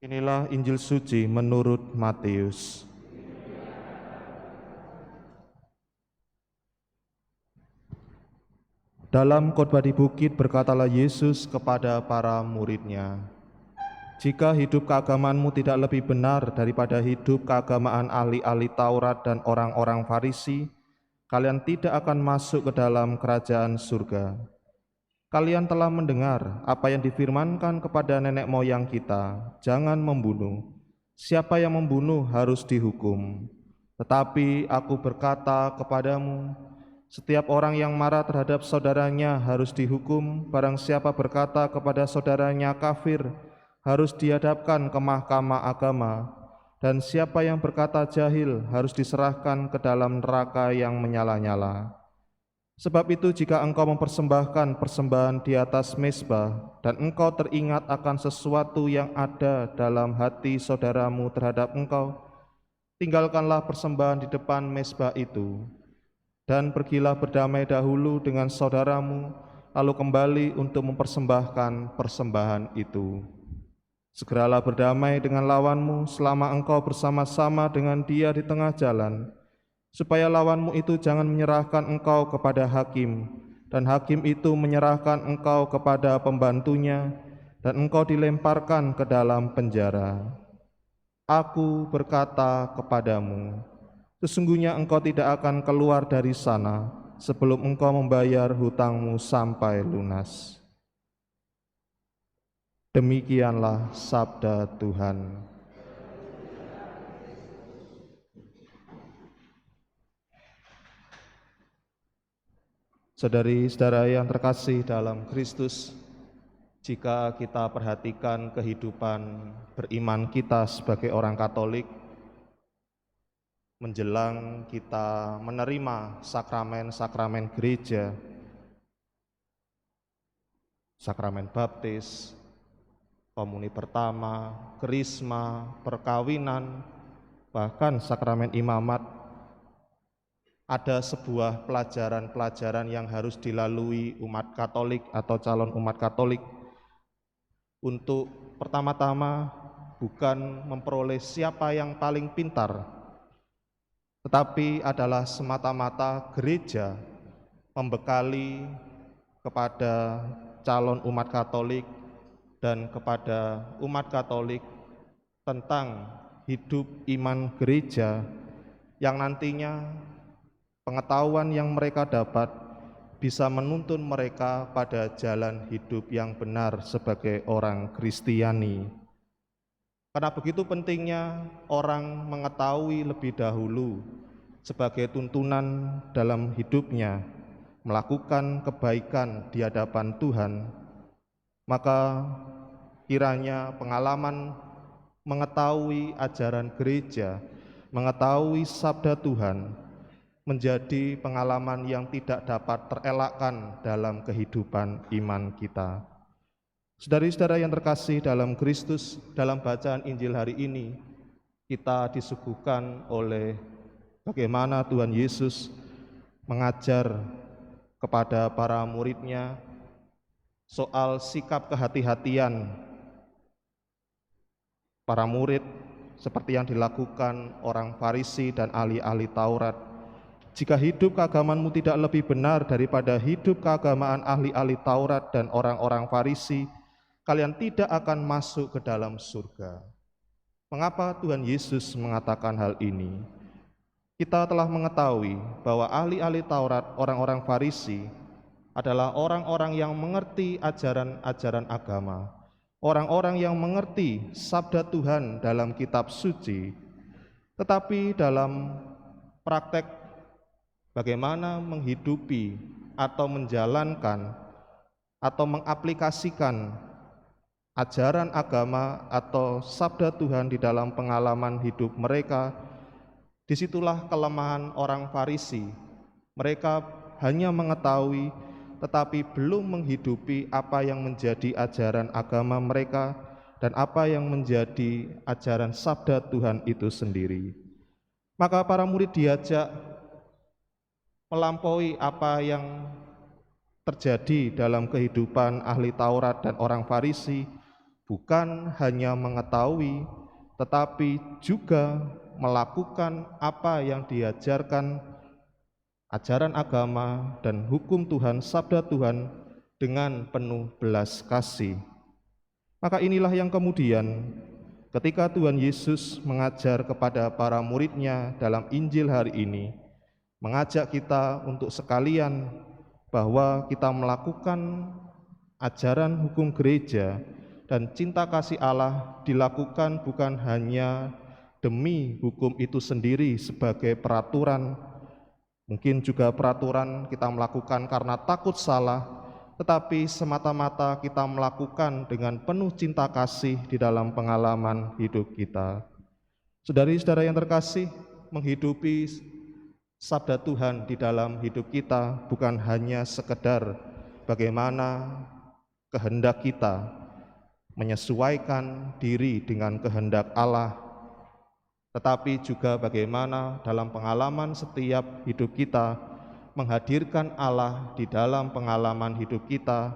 Inilah Injil suci menurut Matius. Dalam khotbah di bukit berkatalah Yesus kepada para murid-Nya, "Jika hidup keagamanmu tidak lebih benar daripada hidup keagamaan ahli-ahli Taurat dan orang-orang Farisi, kalian tidak akan masuk ke dalam kerajaan surga. Kalian telah mendengar apa yang difirmankan kepada nenek moyang kita, jangan membunuh. Siapa yang membunuh harus dihukum. Tetapi aku berkata kepadamu, setiap orang yang marah terhadap saudaranya harus dihukum. Barang siapa berkata kepada saudaranya kafir, harus dihadapkan ke mahkamah agama. Dan siapa yang berkata jahil harus diserahkan ke dalam neraka yang menyala-nyala. Sebab itu jika engkau mempersembahkan persembahan di atas mezbah dan engkau teringat akan sesuatu yang ada dalam hati saudaramu terhadap engkau, tinggalkanlah persembahan di depan mezbah itu dan pergilah berdamai dahulu dengan saudaramu, lalu kembali untuk mempersembahkan persembahan itu. Segeralah berdamai dengan lawanmu selama engkau bersama-sama dengan dia di tengah jalan, supaya lawanmu itu jangan menyerahkan engkau kepada hakim, dan hakim itu menyerahkan engkau kepada pembantunya, dan engkau dilemparkan ke dalam penjara. Aku berkata kepadamu, sesungguhnya engkau tidak akan keluar dari sana sebelum engkau membayar hutangmu sampai lunas." Demikianlah sabda Tuhan. Saudari-saudara yang terkasih dalam Kristus, jika kita perhatikan kehidupan beriman kita sebagai orang Katolik, menjelang kita menerima sakramen-sakramen gereja, sakramen baptis, komuni pertama, krisma, perkawinan, bahkan sakramen imamat, ada sebuah pelajaran-pelajaran yang harus dilalui umat Katolik atau calon umat Katolik untuk pertama-tama bukan memperoleh siapa yang paling pintar, tetapi adalah semata-mata gereja membekali kepada calon umat Katolik dan kepada umat Katolik tentang hidup iman gereja yang nantinya pengetahuan yang mereka dapat bisa menuntun mereka pada jalan hidup yang benar sebagai orang Kristiani. Karena begitu pentingnya orang mengetahui lebih dahulu sebagai tuntunan dalam hidupnya, melakukan kebaikan di hadapan Tuhan, maka kiranya pengalaman mengetahui ajaran gereja, mengetahui sabda Tuhan, menjadi pengalaman yang tidak dapat terelakkan dalam kehidupan iman kita. Saudari-saudara yang terkasih dalam Kristus, dalam bacaan Injil hari ini, kita disuguhkan oleh bagaimana Tuhan Yesus mengajar kepada para murid-Nya soal sikap kehati-hatian para murid seperti yang dilakukan orang Farisi dan ahli-ahli Taurat. Jika hidup keagamanmu tidak lebih benar daripada hidup keagamaan ahli-ahli Taurat dan orang-orang Farisi, kalian tidak akan masuk ke dalam surga. Mengapa Tuhan Yesus mengatakan hal ini? Kita telah mengetahui bahwa ahli-ahli Taurat, orang-orang Farisi, adalah orang-orang yang mengerti ajaran-ajaran agama, orang-orang yang mengerti sabda Tuhan dalam kitab suci, tetapi dalam praktek bagaimana menghidupi atau menjalankan atau mengaplikasikan ajaran agama atau sabda Tuhan di dalam pengalaman hidup mereka, disitulah kelemahan orang Farisi. Mereka hanya mengetahui tetapi belum menghidupi apa yang menjadi ajaran agama mereka dan apa yang menjadi ajaran sabda Tuhan itu sendiri. Maka para murid diajak melampaui apa yang terjadi dalam kehidupan ahli Taurat dan orang Farisi, bukan hanya mengetahui, tetapi juga melakukan apa yang diajarkan ajaran agama dan hukum Tuhan, sabda Tuhan dengan penuh belas kasih. Maka inilah yang kemudian ketika Tuhan Yesus mengajar kepada para murid-Nya dalam Injil hari ini, mengajak kita untuk sekalian bahwa kita melakukan ajaran hukum gereja dan cinta kasih Allah dilakukan bukan hanya demi hukum itu sendiri sebagai peraturan, mungkin juga peraturan kita melakukan karena takut salah, tetapi semata-mata kita melakukan dengan penuh cinta kasih di dalam pengalaman hidup kita. Saudari-saudara yang terkasih, menghidupi sabda Tuhan di dalam hidup kita bukan hanya sekedar bagaimana kehendak kita menyesuaikan diri dengan kehendak Allah, tetapi juga bagaimana dalam pengalaman setiap hidup kita menghadirkan Allah di dalam pengalaman hidup kita.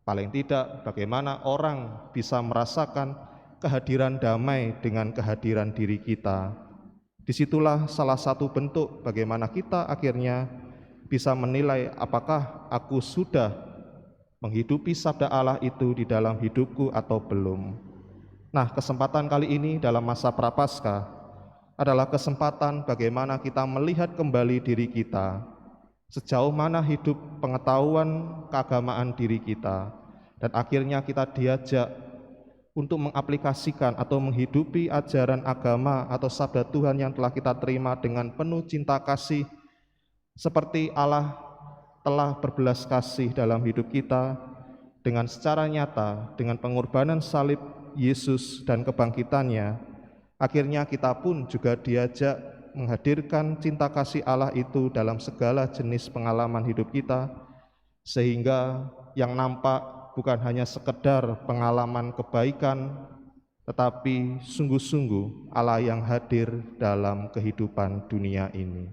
Paling tidak bagaimana orang bisa merasakan kehadiran damai dengan kehadiran diri kita. Disitulah salah satu bentuk bagaimana kita akhirnya bisa menilai apakah aku sudah menghidupi sabda Allah itu di dalam hidupku atau belum. Nah, kesempatan kali ini dalam masa Prapaskah adalah kesempatan bagaimana kita melihat kembali diri kita, sejauh mana hidup pengetahuan keagamaan diri kita, dan akhirnya kita diajak untuk mengaplikasikan atau menghidupi ajaran agama atau sabda Tuhan yang telah kita terima dengan penuh cinta kasih, seperti Allah telah berbelas kasih dalam hidup kita dengan secara nyata, dengan pengorbanan salib Yesus dan kebangkitannya. Akhirnya kita pun juga diajak menghadirkan cinta kasih Allah itu dalam segala jenis pengalaman hidup kita, sehingga yang nampak bukan hanya sekedar pengalaman kebaikan, tetapi sungguh-sungguh Allah yang hadir dalam kehidupan dunia ini.